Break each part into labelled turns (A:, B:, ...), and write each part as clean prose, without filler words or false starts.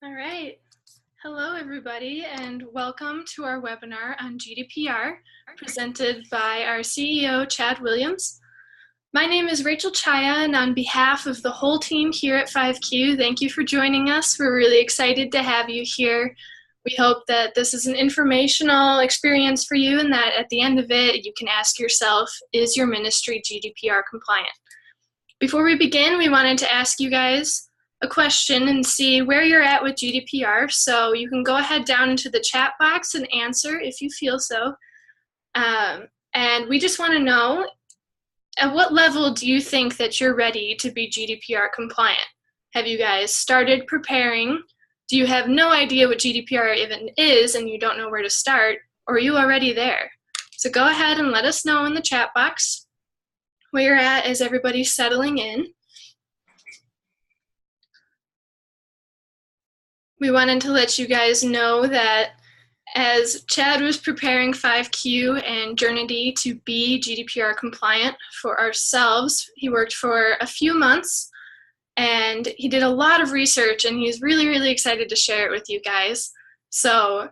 A: All right. Hello, everybody, and welcome to our webinar on GDPR, presented by our CEO, Chad Williams. My name is Rachel Chaya, and on behalf of the whole team here at 5Q, thank you for joining us. We're really excited to have you here. We hope that this is an informational experience for you and that at the end of it, you can ask yourself, is your ministry GDPR compliant? Before we begin, we wanted to ask you guys a question and see where you're at with GDPR. So you can go ahead down into the chat box and answer if you feel so. And we just want to know, at what level do you think that you're ready to be GDPR compliant? Have you guys started preparing? Do you have no idea what GDPR even is and you don't know where to start? Or are you already there? So go ahead and let us know in the chat box where you're at as everybody's settling in. We wanted to let you guys know that as Chad was preparing 5Q and Journity to be GDPR compliant for ourselves, he worked for a few months and he did a lot of research and he's really, really excited to share it with you guys. So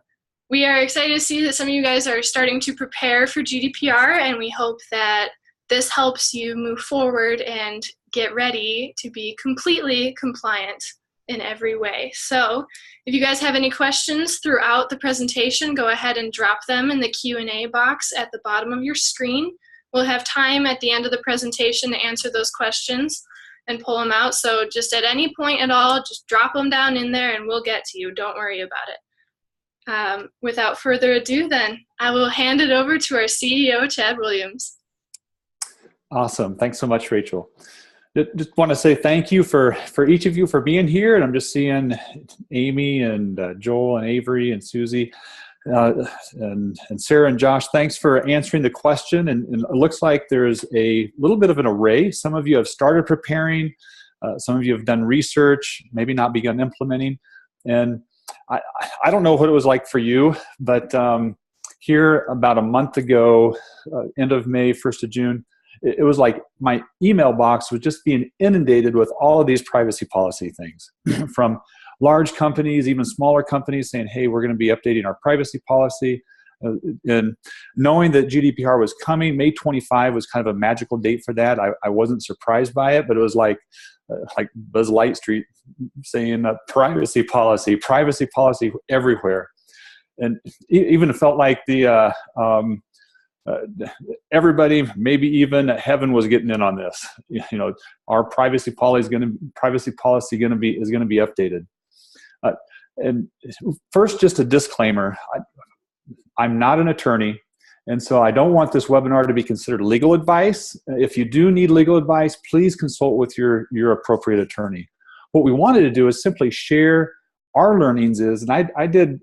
A: we are excited to see that some of you guys are starting to prepare for GDPR, and we hope that this helps you move forward and get ready to be completely compliant in every way. So if you guys have any questions throughout the presentation, go ahead and drop them in the Q&A box at the bottom of your screen. We'll have time at the end of the presentation to answer those questions and pull them out. So just at any point at all, just drop them down in there and we'll get to you. Don't worry about it. Without further ado then, I will hand it over to our CEO, Chad Williams.
B: Awesome. Thanks so much, Rachel. Just want to say thank you for each of you for being here. And I'm just seeing Amy and Joel and Avery and Susie and Sarah and Josh. Thanks for answering the question. And it looks like there's a little bit of an array. Some of you have started preparing. Some of you have done research, maybe not begun implementing. And I don't know what it was like for you, but here about a month ago, end of May, 1st of June, it was like my email box was just being inundated with all of these privacy policy things from large companies, even smaller companies saying, hey, we're going to be updating our privacy policy. And knowing that GDPR was coming, May 25 was kind of a magical date for that. I wasn't surprised by it, but it was like Buzz Lightstreet saying privacy policy everywhere. And even felt like the everybody, maybe even heaven, was getting in on this. You know, our privacy policy is going to be updated. And first, just a disclaimer: I'm not an attorney, and so I don't want this webinar to be considered legal advice. If you do need legal advice, please consult with your appropriate attorney. What we wanted to do is simply share our learnings and I did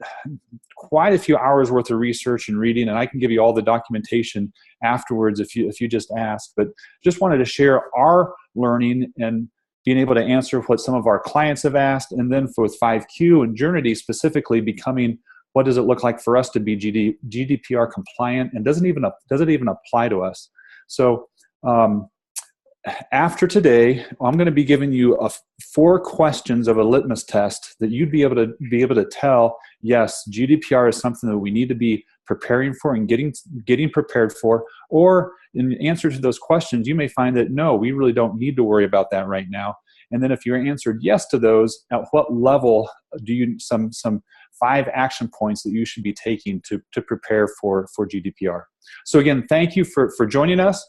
B: quite a few hours worth of research and reading, and I can give you all the documentation afterwards if you just ask, but just wanted to share our learning and being able to answer what some of our clients have asked, and then with 5Q and Journity specifically becoming, what does it look like for us to be GDPR compliant, and does it even apply to us? So after today, I'm going to be giving you 4 questions of a litmus test that you'd be able to tell, yes, GDPR is something that we need to be preparing for and getting prepared for. Or in answer to those questions, you may find that no, we really don't need to worry about that right now. And then if you answered yes to those, at what level do you some 5 action points that you should be taking to prepare for GDPR? So again, thank you for joining us.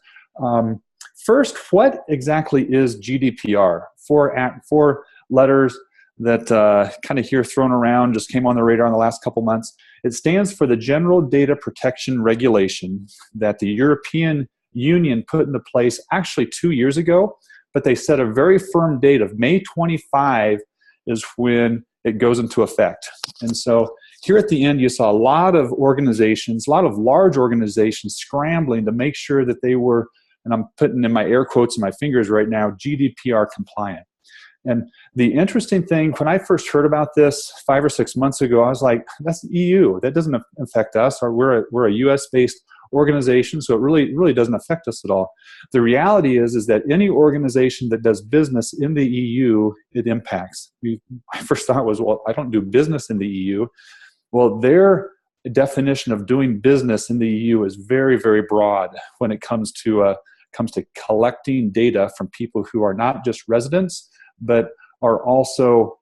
B: First, what exactly is GDPR? 4 letters that kind of here thrown around, just came on the radar in the last couple months. It stands for the General Data Protection Regulation that the European Union put into place actually 2 years ago, but they set a very firm date of May 25 is when it goes into effect. And so here at the end, you saw a lot of organizations, a lot of large organizations scrambling to make sure that they were, and I'm putting in my air quotes in my fingers right now, GDPR compliant. And the interesting thing, when I first heard about this 5 or 6 months ago, I was like, that's the EU. That doesn't affect us. Or we're a US-based organization, so it really doesn't affect us at all. The reality is that any organization that does business in the EU, it impacts. My first thought was, well, I don't do business in the EU. Well, their definition of doing business in the EU is very, very broad when it comes to collecting data from people who are not just residents, but are also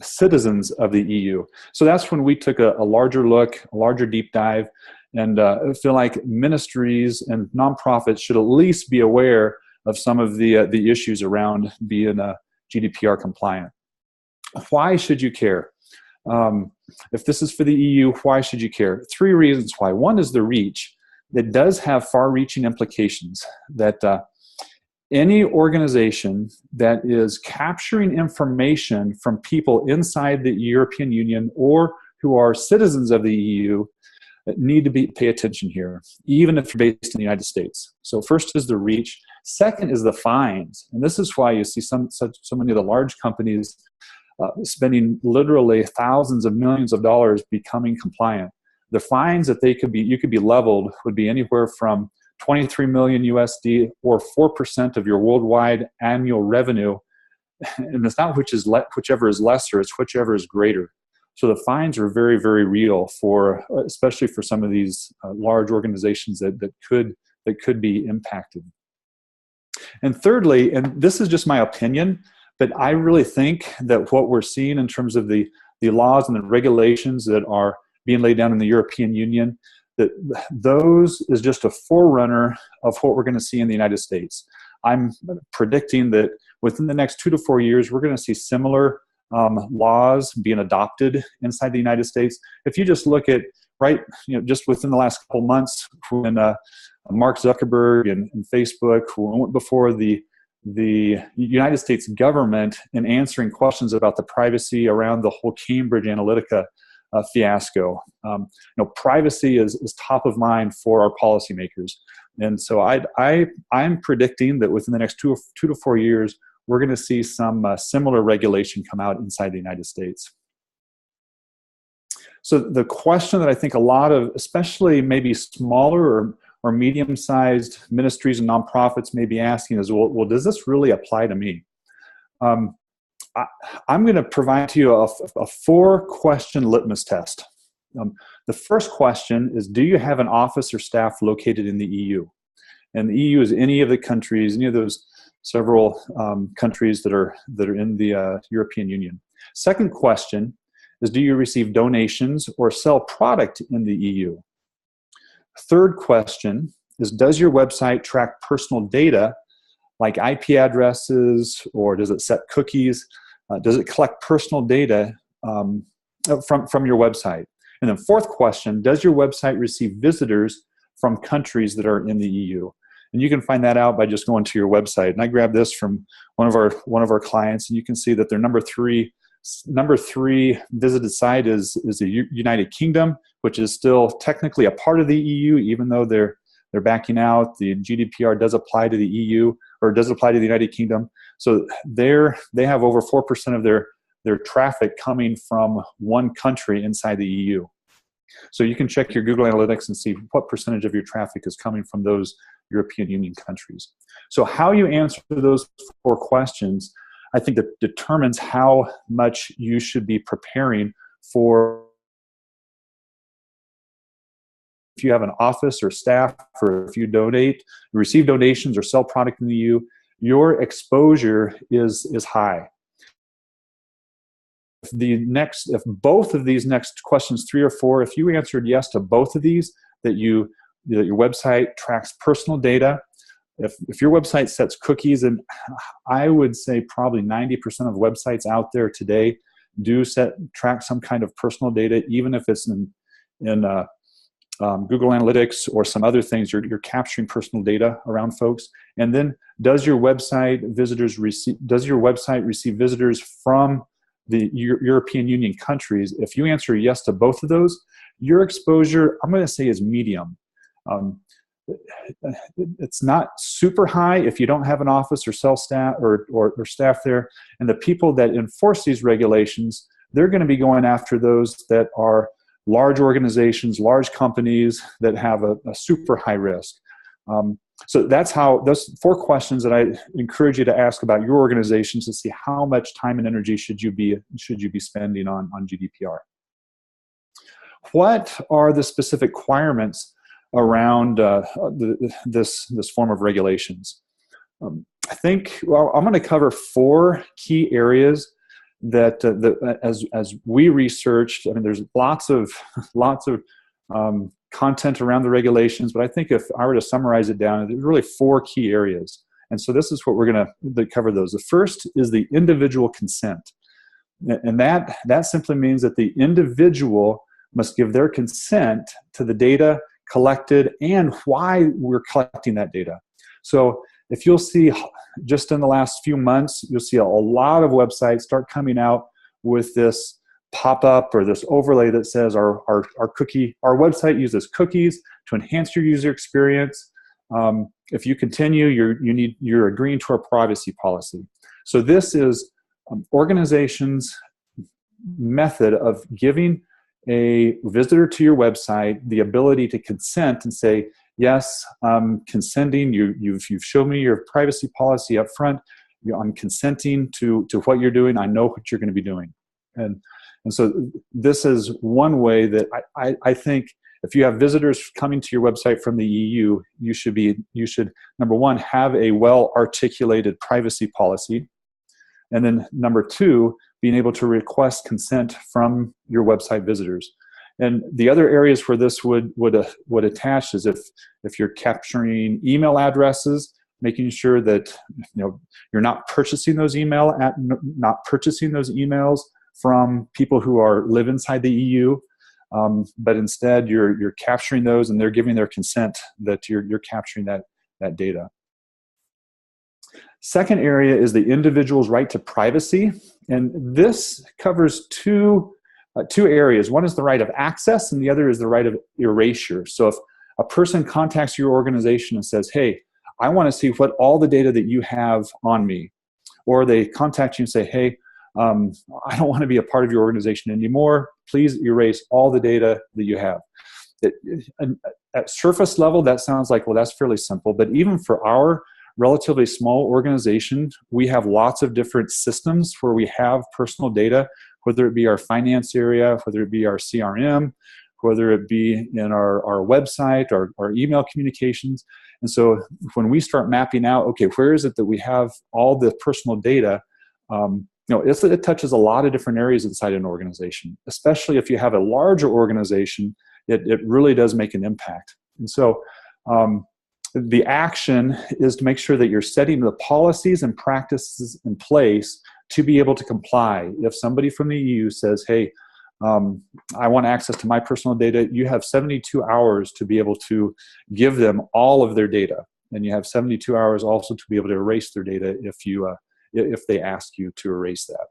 B: citizens of the EU. So that's when we took a larger look, a larger deep dive, and feel like ministries and nonprofits should at least be aware of some of the issues around being GDPR compliant. Why should you care? If this is for the EU, why should you care? 3 reasons why. One is the reach. It does have far-reaching implications that any organization that is capturing information from people inside the European Union or who are citizens of the EU need to pay attention here, even if you're based in the United States. So first is the reach. Second is the fines. And this is why you see so many of the large companies spending literally thousands of millions of dollars becoming compliant. The fines that you could be leveled would be anywhere from 23 million USD or 4% of your worldwide annual revenue. And it's not whichever is lesser, it's whichever is greater. So the fines are very, very real especially for some of these large organizations that could be impacted. And thirdly, and this is just my opinion, but I really think that what we're seeing in terms of the laws and the regulations that are being laid down in the European Union, that those is just a forerunner of what we're going to see in the United States. I'm predicting that within the next 2 to 4 years, we're going to see similar laws being adopted inside the United States. If you just look at just within the last couple months, when Mark Zuckerberg and Facebook went before the United States government in answering questions about the privacy around the whole Cambridge Analytica fiasco. Privacy is top of mind for our policymakers. And so I'm predicting that within the next 2 to 4 years, we're going to see some similar regulation come out inside the United States. So the question that I think a lot of, especially maybe smaller or medium-sized ministries and nonprofits may be asking is, well, does this really apply to me? I'm going to provide to you a 4-question litmus test. The first question is, do you have an office or staff located in the EU? And the EU is any of the countries, any of those several countries that are in the European Union. Second question is, do you receive donations or sell product in the EU? Third question is, does your website track personal data like IP addresses, or does it set cookies? Does it collect personal data from your website? And then fourth question, does your website receive visitors from countries that are in the EU? And you can find that out by just going to your website. And I grabbed this from one of our clients, and you can see that their number three visited site is the United Kingdom, which is still technically a part of the EU, even though they're backing out. The GDPR does apply to the EU, or does apply to the United Kingdom. So they have over 4% of their traffic coming from one country inside the EU. So you can check your Google Analytics and see what percentage of your traffic is coming from those European Union countries. So how you answer those 4 questions, I think, that determines how much you should be preparing for. If you have an office or staff, or if you receive donations or sell product in the EU, your exposure is high. If both of these next questions, 3 or 4, if you answered yes to both of these, that your website tracks personal data, if your website sets cookies, and I would say probably 90% of websites out there today do track some kind of personal data, even if it's in Google Analytics or some other things, you're capturing personal data around folks. And then, does your website receive visitors from the European Union countries? If you answer yes to both of those, your exposure, I'm going to say, is medium. It's not super high if you don't have an office or sell staff or staff there. And the people that enforce these regulations, they're going to be going after those that are large organizations, large companies that have a super high risk. So that's how, those 4 questions that I encourage you to ask about your organizations to see how much time and energy should you be spending on GDPR. What are the specific requirements around this form of regulations? I think, well, I'm going to cover 4 key areas that as we researched. I mean, there's lots of content around the regulations, but I think if I were to summarize it down, there's really 4 key areas. And so this is what we're going to cover those. The first is the individual consent. And that simply means that the individual must give their consent to the data collected and why we're collecting that data. So if you'll see, just in the last few months, you'll see a lot of websites start coming out with this pop-up or this overlay that says our website uses cookies to enhance your user experience. If you continue, you're agreeing to our privacy policy. So this is organizations' method of giving a visitor to your website the ability to consent and say, yes, I'm consenting. You've shown me your privacy policy up front. I'm consenting to what you're doing. I know what you're going to be doing. And so this is one way that I think if you have visitors coming to your website from the EU, you should, number one, have a well-articulated privacy policy. And then number 2, being able to request consent from your website visitors. And the other areas where this would attach is if you're capturing email addresses, making sure that you're not purchasing those emails from people who live inside the EU, but instead you're capturing those and they're giving their consent that you're capturing that data. Second area is the individual's right to privacy, and this covers two areas. One is the right of access, and the other is the right of erasure. So if a person contacts your organization and says, hey, I want to see what all the data that you have on me, or they contact you and say, hey, I don't want to be a part of your organization anymore. Please erase all the data that you have. At surface level, that sounds like, well, that's fairly simple. But even for our relatively small organization, we have lots of different systems where we have personal data, whether it be our finance area, whether it be our CRM, whether it be in our website, our email communications. And so when we start mapping out, okay, where is it that we have all the personal data, it touches a lot of different areas inside an organization, especially if you have a larger organization, it really does make an impact. And so the action is to make sure that you're setting the policies and practices in place to be able to comply. If somebody from the EU says, hey, I want access to my personal data, you have 72 hours to be able to give them all of their data. And you have 72 hours also to be able to erase their data if they ask you to erase that.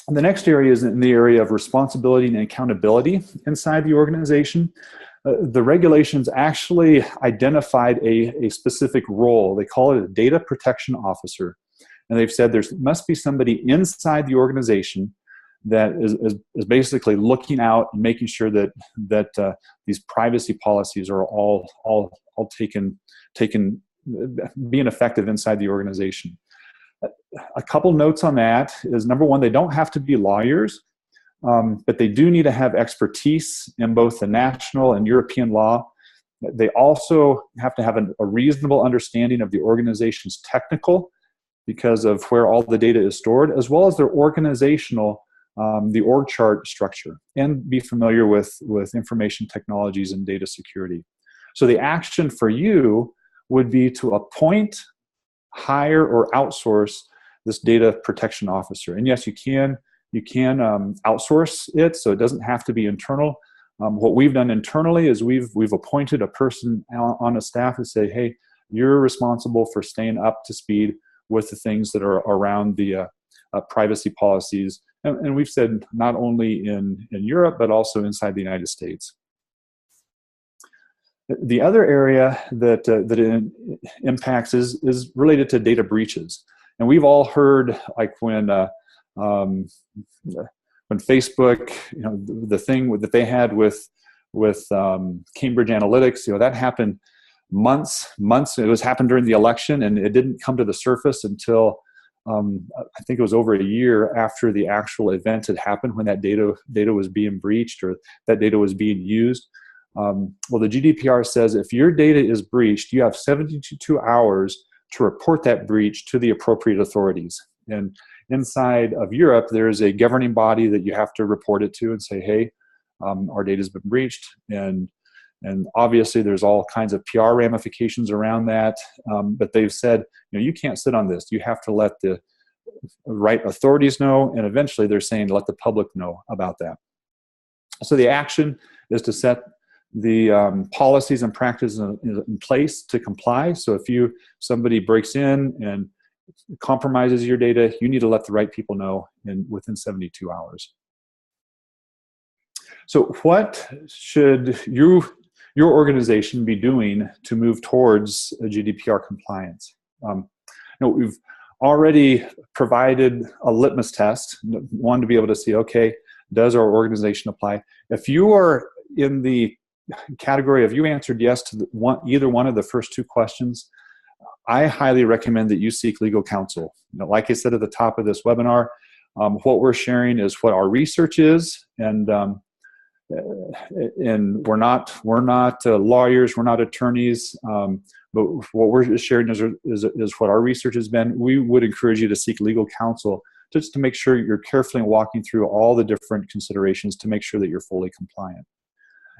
B: And the next area is in the area of responsibility and accountability inside the organization. The regulations actually identified a specific role. They call it a data protection officer. And they've said there must be somebody inside the organization that is basically looking out and making sure that these privacy policies are all taken being effective inside the organization. A couple notes on that is, number one, they don't have to be lawyers, but they do need to have expertise in both the national and European law. They also have to have a reasonable understanding of the organization's technical, because of where all the data is stored, as well as their organizational, the org chart structure, and be familiar with information technologies and data security. So the action for you would be to appoint, hire, or outsource this data protection officer. And yes, you can outsource it, so it doesn't have to be internal. What we've done internally is we've appointed a person on a staff to say, hey, you're responsible for staying up to speed with the things that are around the privacy policies. And we've said not only in Europe, but also inside the United States. The other area that it impacts is related to data breaches. And we've all heard, like when when Facebook, the thing that they had with Cambridge Analytics, that happened months. It was happened during the election, and it didn't come to the surface until I think it was over a year after the actual event had happened, when that data was being breached or that data was being used. Well, the GDPR says if your data is breached, you have 72 hours to report that breach to the appropriate authorities. And inside of Europe, there is a governing body that you have to report it to and say, hey, our data has been breached. And obviously there's all kinds of PR ramifications around that. But they've said, you can't sit on this. You have to let the right authorities know. And eventually they're saying, let the public know about that. So the action is to set the policies and practices in place to comply. So if somebody breaks in and compromises your data, you need to let the right people know within 72 hours. So what should your organization be doing to move towards a GDPR compliance? We've already provided a litmus test, one to be able to see, okay, does our organization apply? If you are in the category of you answered yes to either one of the first two questions, I highly recommend that you seek legal counsel. Like I said at the top of this webinar, what we're sharing is what our research is, and we're not lawyers, we're not attorneys, but what we're sharing is what our research has been. We would encourage you to seek legal counsel just to make sure you're carefully walking through all the different considerations to make sure that you're fully compliant.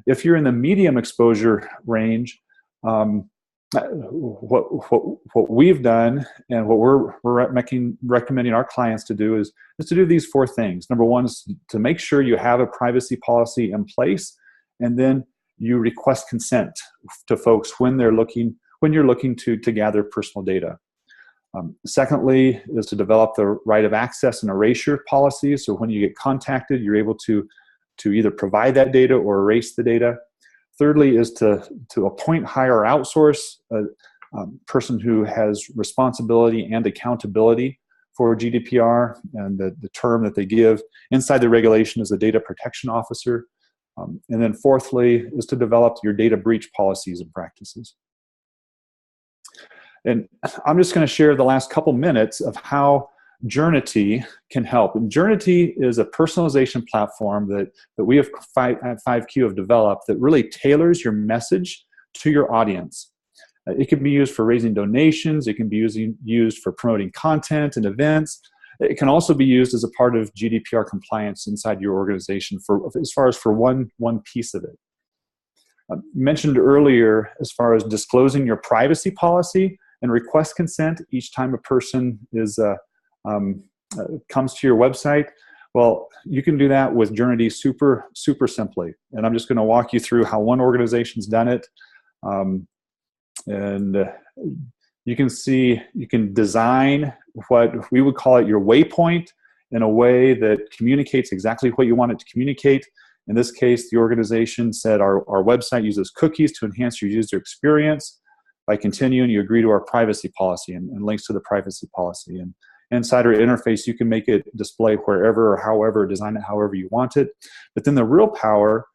B: If you're in the medium exposure range, what we've done and what we're recommending our clients to do is to do these four things. Number one is to make sure you have a privacy policy in place, and then you request consent to folks when you're looking to gather personal data. Secondly is to develop the right of access and erasure policy. So when you get contacted, you're able to either provide that data or erase the data. Thirdly is to appoint, hire, or outsource a person who has responsibility and accountability for GDPR, and the term that they give inside the regulation is a data protection officer. And then fourthly is to develop your data breach policies and practices. And I'm just going to share the last couple minutes of how Journity can help. And Journity is a personalization platform that we at 5Q have developed that really tailors your message to your audience. It can be used for raising donations. It can be used for promoting content and events. It can also be used as a part of GDPR compliance inside your organization as far as one piece of it. Mentioned earlier, as far as disclosing your privacy policy and request consent each time a person comes to your website, well, you can do that with Journity super simply. And I'm just going to walk you through how one organization's done it. You can see, you can design what we would call it your waypoint in a way that communicates exactly what you want it to communicate. In this case, the organization said our website uses cookies to enhance your user experience. By continuing, you agree to our privacy policy and links to the privacy policy. And inside our interface, you can make it display wherever or however, design it however you want it. But then the real power,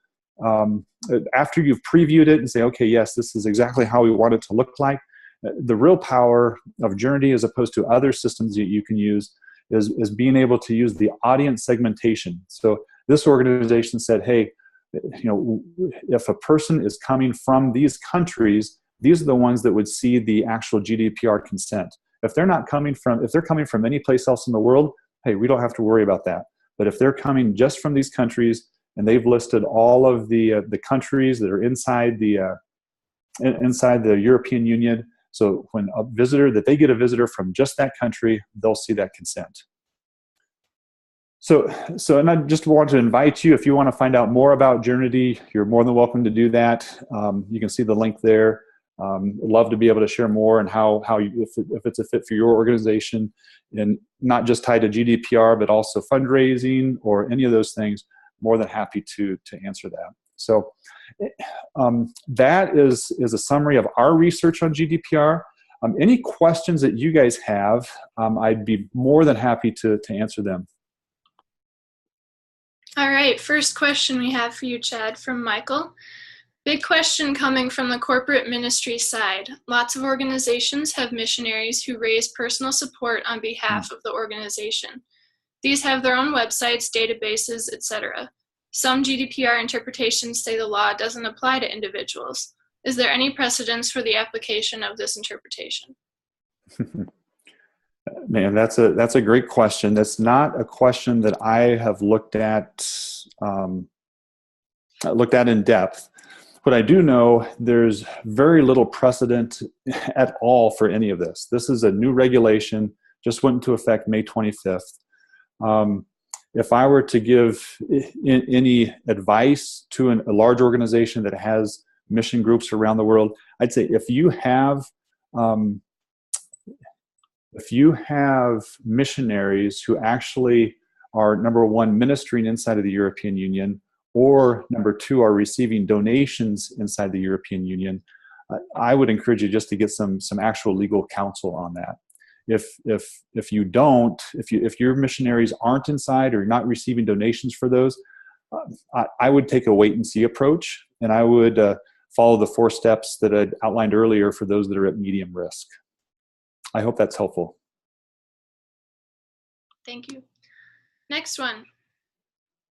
B: after you've previewed it and say, okay, yes, this is exactly how we want it to look like, the real power of Journey, as opposed to other systems that you can use, is being able to use the audience segmentation. So this organization said, hey, if a person is coming from these countries, these are the ones that would see the actual GDPR consent. If they're coming from any place else in the world, hey, we don't have to worry about that. But if they're coming just from these countries, and they've listed all of the countries that are inside the European Union, so when they get a visitor from just that country, they'll see that consent. So and I just want to invite you, if you want to find out more about Journity, you're more than welcome to do that. You can see the link there. Love to be able to share more and if it's a fit for your organization, and not just tied to GDPR, but also fundraising or any of those things. More than happy to answer that. So that is a summary of our research on GDPR. Any questions that you guys have, I'd be more than happy to answer them.
A: All right, first question we have for you, Chad, from Michael. Big question coming from the corporate ministry side. Lots of organizations have missionaries who raise personal support on behalf of the organization. These have their own websites, databases, etc. Some GDPR interpretations say the law doesn't apply to individuals. Is there any precedence for the application of this interpretation?
B: Man, that's a great question. That's not a question that I have looked at in depth. But I do know there's very little precedent at all for any of this. This is a new regulation, just went into effect May 25th. If I were to give any advice to a large organization that has mission groups around the world, I'd say if you have missionaries who actually are, number one, ministering inside of the European Union, or number two, are receiving donations inside the European Union, I would encourage you just to get some actual legal counsel on that. If you don't, if your missionaries aren't inside or you're not receiving donations for those, I would take a wait and see approach, and I would follow the 4 steps that I outlined earlier for those that are at medium risk. I hope that's helpful.
A: Thank you. Next one.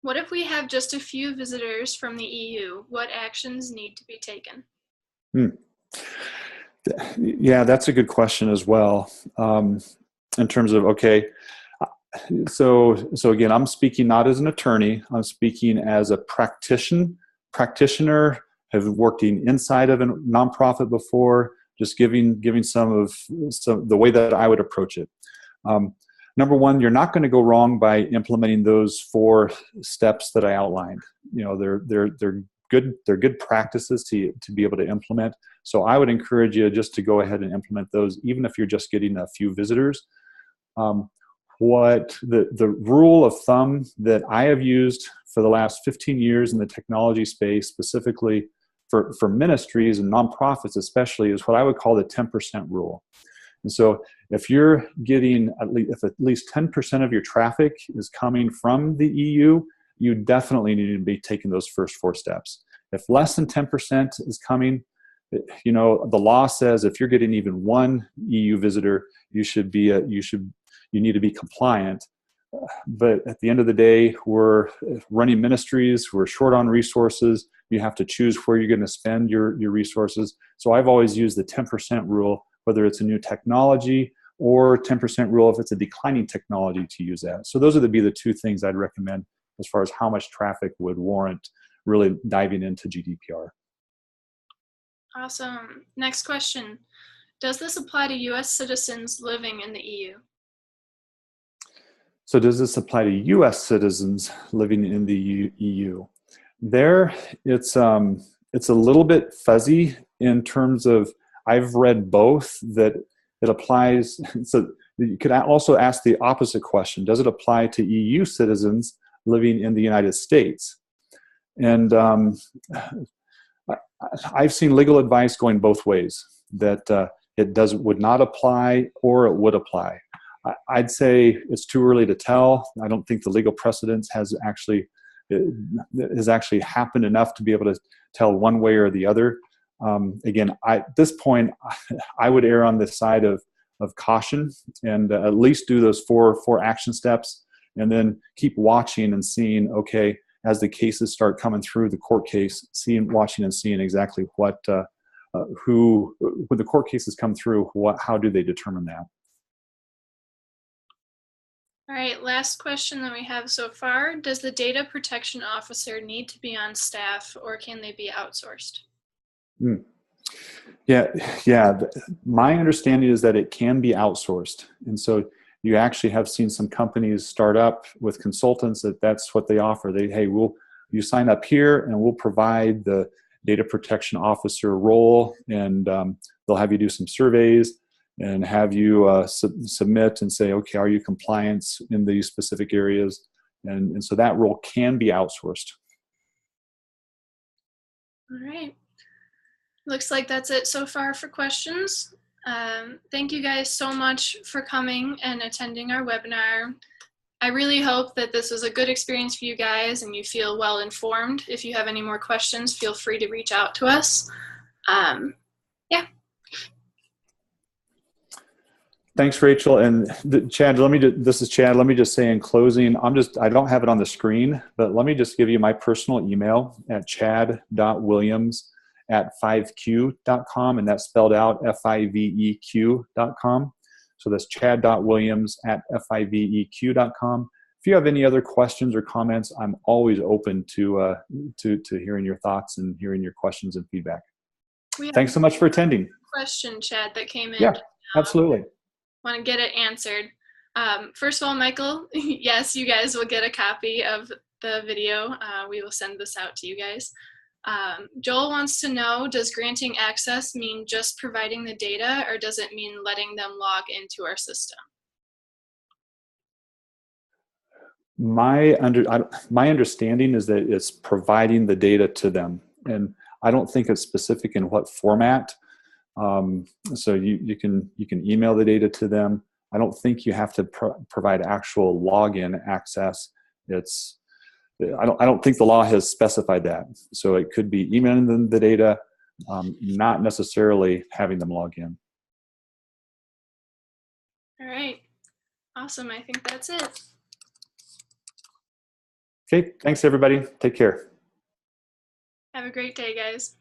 A: What if we have just a few visitors from the EU? What actions need to be taken?
B: Yeah, that's a good question as well. In terms of, okay, so again, I'm speaking not as an attorney, I'm speaking as a practitioner, have worked inside of a nonprofit before, just giving some the way that I would approach it. Number one, you're not going to go wrong by implementing those 4 steps that I outlined. You know, they're good practices to be able to implement. So I would encourage you just to go ahead and implement those, even if you're just getting a few visitors. What the rule of thumb that I have used for the last 15 years in the technology space, specifically for ministries and nonprofits especially, is what I would call the 10% rule. And so if you're getting at least 10% of your traffic is coming from the EU, you definitely need to be taking those first 4 steps. If less than 10% is coming, you know, the law says if you're getting even 1 EU visitor, you need to be compliant. But at the end of the day, we're running ministries, we're short on resources, you have to choose where you're going to spend your resources. So I've always used the 10% rule, whether it's a new technology, or 10% rule if it's a declining technology, to use that. So those would be the 2 things I'd recommend as far as how much traffic would warrant really diving into GDPR.
A: Awesome. Next question. Does this apply to U.S. citizens living in the EU?
B: So does this apply to U.S. citizens living in the EU? There, it's a little bit fuzzy in terms of, I've read both, that it applies. So you could also ask the opposite question. Does it apply to EU citizens living in the United States? And I've seen legal advice going both ways, that it would not apply or it would apply. I'd say it's too early to tell. I don't think the legal precedence has actually happened enough to be able to tell one way or the other. Again, at this point, I would err on the side of caution, and at least do those four action steps, and then keep watching and seeing, okay, as the cases start coming through the court case, watching and seeing exactly when the court cases come through, how do they determine that?
A: All right, last question that we have so far. Does the data protection officer need to be on staff, or can they be outsourced?
B: Yeah. My understanding is that it can be outsourced. And so you actually have seen some companies start up with consultants that's what they offer. You sign up here and we'll provide the data protection officer role, and they'll have you do some surveys and have you submit and say, okay, are you compliant in these specific areas? And so that role can be outsourced.
A: All right. Looks like that's it so far for questions. Thank you guys so much for coming and attending our webinar. I really hope that this was a good experience for you guys and you feel well informed. If you have any more questions, feel free to reach out to us. Yeah.
B: Thanks, Rachel. And Chad, this is Chad. Let me just say in closing, I don't have it on the screen, but let me just give you my personal email at chad.williams@5q.com, and that's spelled out FIVEQ.com. So that's chad.williams@FIVEQ.com. If you have any other questions or comments, I'm always open to hearing your thoughts and hearing your questions and feedback. Thanks so much for attending.
A: Question, Chad, that came in.
B: Yeah, absolutely.
A: Want to get it answered. First of all, Michael, yes, you guys will get a copy of the video. We will send this out to you guys. Joel wants to know, does granting access mean just providing the data, or does it mean letting them log into our system?
B: My understanding is that it's providing the data to them, and I don't think it's specific in what format. So you can email the data to them. I don't think you have to provide actual login access. I don't think the law has specified that. So it could be emailing them the data, not necessarily having them log in.
A: All right. Awesome. I think that's it.
B: Okay. Thanks, everybody. Take care.
A: Have a great day, guys.